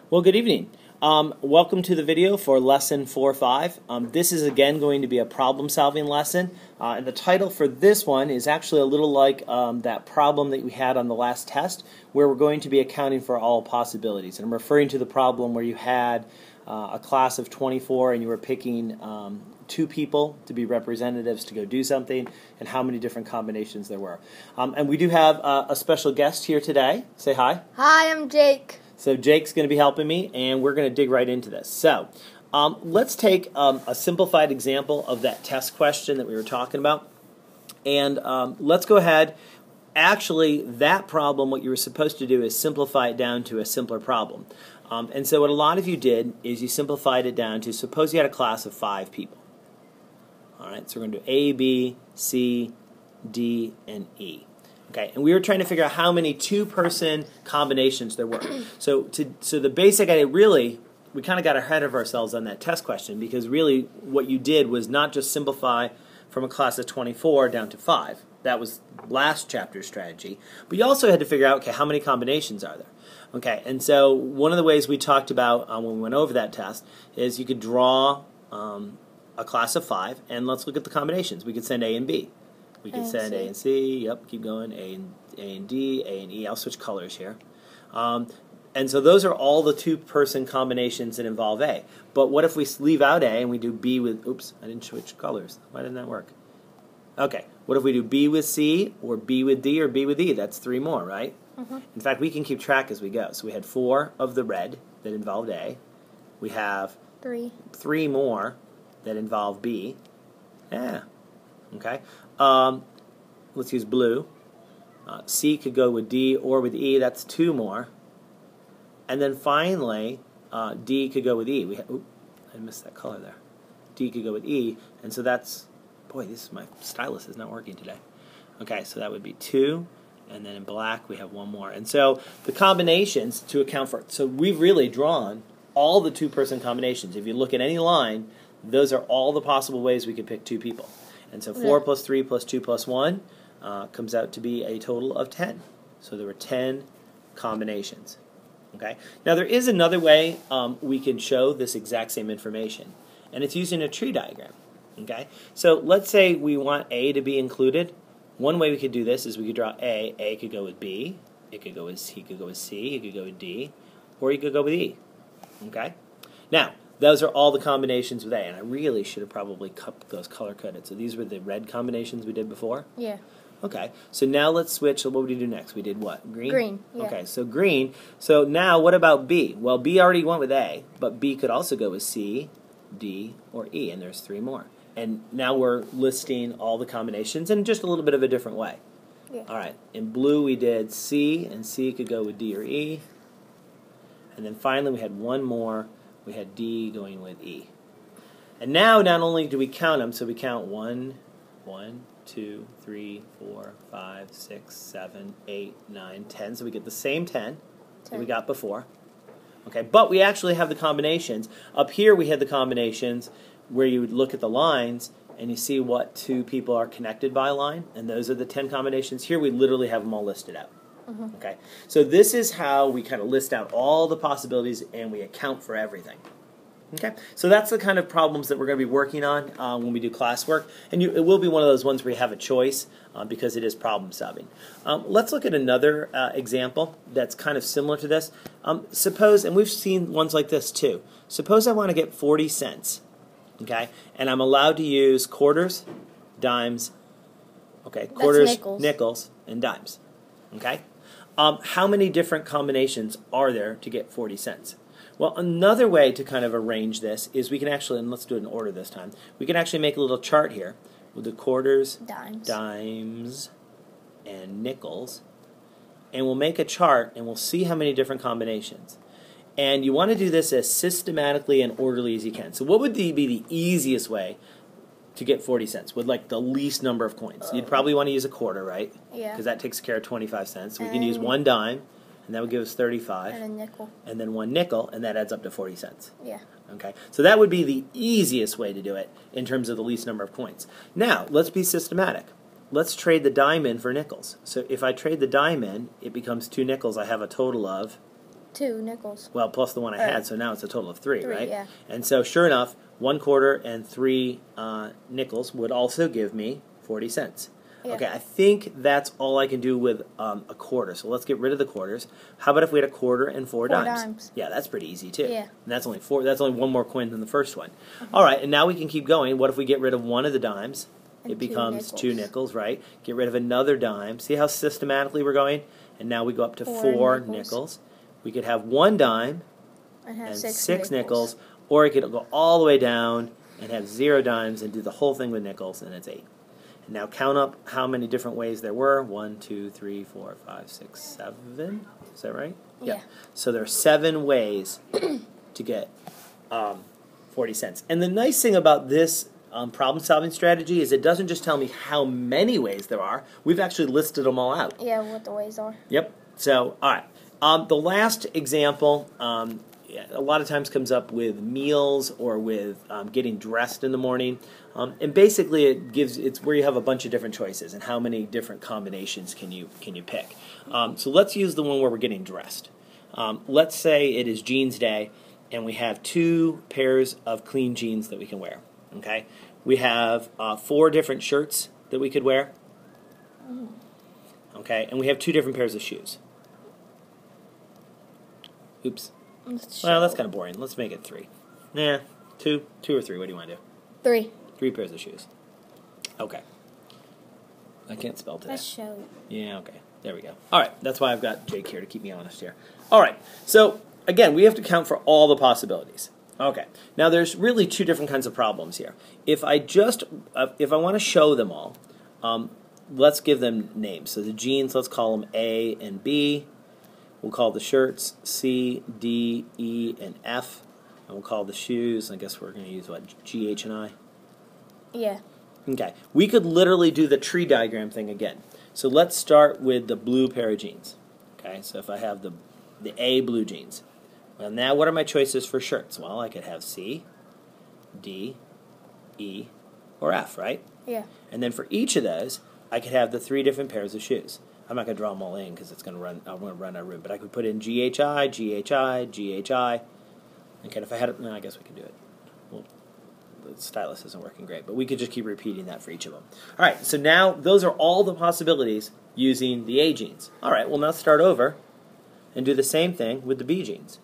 Well, good evening. Welcome to the video for Lesson 4.5. This is again going to be a problem-solving lesson, and the title for this one is actually a little like that problem that we had on the last test, where we're going to be accounting for all possibilities. And I'm referring to the problem where you had a class of 24 and you were picking two people to be representatives to go do something, and how many different combinations there were. And we do have a special guest here today. Say hi. Hi, I'm Jake. So Jake's going to be helping me, and we're going to dig right into this. So let's take a simplified example of that test question that we were talking about, and let's go ahead. Actually, that problem, what you were supposed to do is simplify it down to a simpler problem. And so what a lot of you did is you simplified it down to, suppose you had a class of 5 people. All right, so we're going to do A, B, C, D, and E. Okay, and we were trying to figure out how many two-person combinations there were. So the basic idea, really, we kind of got ahead of ourselves on that test question, because really what you did was not just simplify from a class of 24 down to 5. That was last chapter's strategy. But you also had to figure out, okay, how many combinations are there? Okay, and so one of the ways we talked about when we went over that test is you could draw a class of 5, and let's look at the combinations. We could send A and B. We can send A and C, yep, keep going, A and D, A and E. I'll switch colors here. And so those are all the two-person combinations that involve A. But what if we leave out A and we do B with, oops, I didn't switch colors. Why didn't that work? Okay, what if we do B with C, or B with D, or B with E? That's 3 more, right? Mm-hmm. In fact, we can keep track as we go. So we had 4 of the red that involved A. We have 3 more that involve B. Yeah, okay. Let's use blue. C could go with D or with E. That's 2 more. And then finally, D could go with E. I missed that color there. D could go with E. And so that's, boy, my stylus is not working today. Okay, so that would be 2. And then in black, we have 1 more. And so the combinations to account for it. So we've really drawn all the two-person combinations. If you look at any line, those are all the possible ways we could pick 2 people. And so 4 plus 3 plus 2 plus 1 comes out to be a total of 10. So there were 10 combinations. Okay. Now there is another way we can show this exact same information, and it's using a tree diagram. Okay. So let's say we want A to be included. One way we could do this is we could draw A. A could go with B. It could go with C. Could go with C. It could go with D, or you could go with E. Okay. Now, those are all the combinations with A, and I really should have probably cut those color-coded. So these were the red combinations we did before? Yeah. Okay, so now let's switch. So what would we do next? We did what? Green? Green, yeah. Okay, so green. So now what about B? Well, B already went with A, but B could also go with C, D, or E, and there's 3 more. And now we're listing all the combinations in just a little bit of a different way. Yeah. All right, in blue we did C, and C could go with D or E. And then finally we had 1 more. We had D going with E. And now not only do we count them, so we count 1, 2, 3, 4, 5, 6, 7, 8, 9, 10. So we get the same 10 that we got before. Okay, but we actually have the combinations. Up here we had the combinations where you would look at the lines and you see what 2 people are connected by a line, and those are the 10 combinations. Here we literally have them all listed out. Mm-hmm. Okay, so this is how we kind of list out all the possibilities and we account for everything. Okay, so that's the kind of problems that we're going to be working on when we do classwork, and it will be one of those ones where you have a choice because it is problem solving. Let's look at another example that's kind of similar to this. Suppose, and we've seen ones like this too, suppose I want to get 40 cents, okay, and I'm allowed to use quarters, dimes, okay, quarters, nickels, and dimes, okay. How many different combinations are there to get 40 cents? Well, another way to kind of arrange this is we can actually, and let's do it in order this time, we can actually make a little chart here with the quarters, dimes, and nickels, and we'll make a chart and we'll see how many different combinations. And you want to do this as systematically and orderly as you can. So what would be the easiest way to get 40 cents with like the least number of coins? You'd probably want to use a quarter, right? Yeah. Because that takes care of 25 cents. So we can use 1 dime, and that would give us 35. And a nickel. And then 1 nickel, and that adds up to 40 cents. Yeah. Okay. So that would be the easiest way to do it in terms of the least number of coins. Now, let's be systematic. Let's trade the dime in for nickels. So if I trade the dime in, it becomes 2 nickels. I have a total of 2 nickels. Well, plus the one I had, so now it's a total of 3, right? Yeah. And so, sure enough, 1/4 and 3 nickels would also give me 40 cents. Yeah. Okay, I think that's all I can do with a quarter. So let's get rid of the quarters. How about if we had a quarter and 4 dimes? Yeah, that's pretty easy too. Yeah. And that's only 4. That's only one more coin than the first one. All right, and now we can keep going. What if we get rid of one of the dimes? And it becomes 2 2 nickels, right? Get rid of another dime. See how systematically we're going? And now we go up to 4 nickels. We could have 1 dime and 6 nickels, or it could go all the way down and have 0 dimes and do the whole thing with nickels, and it's 8. And now count up how many different ways there were. 1, 2, 3, 4, 5, 6, 7. Is that right? Yeah. So there are 7 ways to get 40 cents. And the nice thing about this problem-solving strategy is it doesn't just tell me how many ways there are. We've actually listed them all out. Yeah, what the ways are. Yep. So, all right. The last example a lot of times comes up with meals or with getting dressed in the morning. And basically it's where you have a bunch of different choices and how many different combinations can you pick. So let's use the one where we're getting dressed. Let's say it is jeans day and we have 2 pairs of clean jeans that we can wear. Okay? We have 4 different shirts that we could wear. Okay? And we have 2 different pairs of shoes. Oops. Well, that's kind of boring. Let's make it 3. Nah, 2 or 3. What do you want to do? 3. 3 pairs of shoes. Okay. I can't spell today. Let's show. Yeah, okay. There we go. All right. That's why I've got Jake here to keep me honest here. All right. So, again, we have to count for all the possibilities. Okay. Now, there's really 2 different kinds of problems here. If I want to show them all, let's give them names. So the jeans, let's call them A and B. We'll call the shirts C, D, E, and F. And we'll call the shoes, I guess we're going to use, what, G, H, and I? Yeah. Okay. We could literally do the tree diagram thing again. So let's start with the blue pair of jeans. Okay, so if I have the A blue jeans. Well, now what are my choices for shirts? Well, I could have C, D, E, or F, right? Yeah. And then for each of those, I could have the 3 different pairs of shoes. I'm not going to draw them all in because it's going to run. I'm going to run out of room. But I could put in GHI, GHI, GHI. Okay, if I had it, no, I guess we can do it. Well, the stylus isn't working great, but we could just keep repeating that for each of them. All right, so now those are all the possibilities using the A genes. All right, well, now start over and do the same thing with the B genes.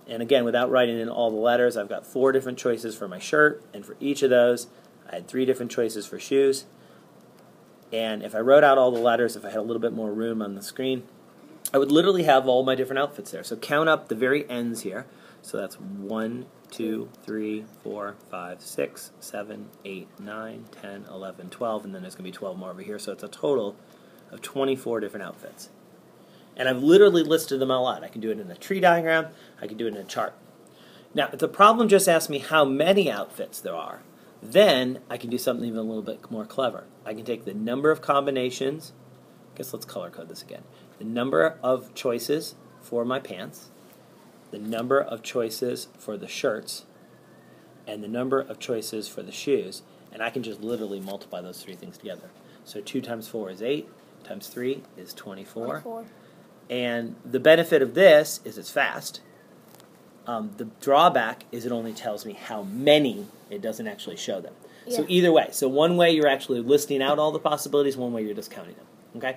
And again, without writing in all the letters, I've got 4 different choices for my shirt, and for each of those, I had 3 different choices for shoes. And if I wrote out all the letters, if I had a little bit more room on the screen, I would literally have all my different outfits there. So count up the very ends here. So that's 1, 2, 3, 4, 5, 6, 7, 8, 9, 10, 11, 12, and then there's going to be 12 more over here. So it's a total of 24 different outfits. And I've literally listed them all out. I can do it in a tree diagram. I can do it in a chart. Now, if the problem just asks me how many outfits there are, then I can do something even a little bit more clever. I can take the number of combinations. I guess let's color code this again. The number of choices for my pants, the number of choices for the shirts, and the number of choices for the shoes, and I can just literally multiply those 3 things together. So 2 times 4 is 8, times 3 is 24. And the benefit of this is it's fast. The drawback is it only tells me how many. It doesn't actually show them. Yeah. So either way. So one way you're actually listing out all the possibilities, one way you're just counting them. Okay?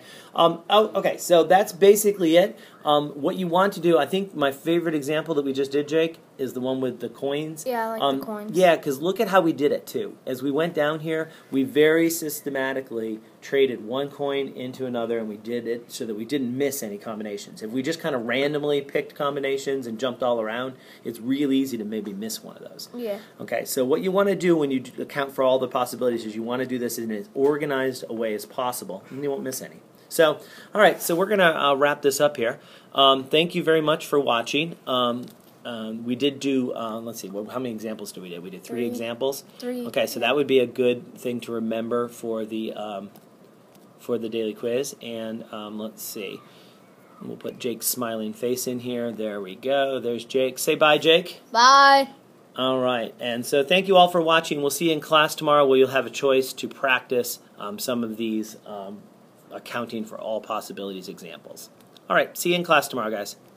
Okay, so that's basically it. What you want to do, I think my favorite example that we just did, Jake, is the one with the coins. Yeah, I like the coins. Yeah, because look at how we did it, too. As we went down here, we very systematically traded one coin into another, and we did it so that we didn't miss any combinations. If we just kind of randomly picked combinations and jumped all around, it's real easy to maybe miss one of those. Yeah. Okay, so what you want to do when you account for all the possibilities is you want to do this in as organized a way as possible, and you won't miss any. So, all right, so we're going to wrap this up here. Thank you very much for watching. We did do, let's see, how many examples did we do? We did 3 examples? 3. Okay, so that would be a good thing to remember for the daily quiz. And let's see. We'll put Jake's smiling face in here. There we go. There's Jake. Say bye, Jake. Bye. All right, and so thank you all for watching. We'll see you in class tomorrow where you'll have a choice to practice some of these accounting for all possibilities examples. All right, see you in class tomorrow, guys.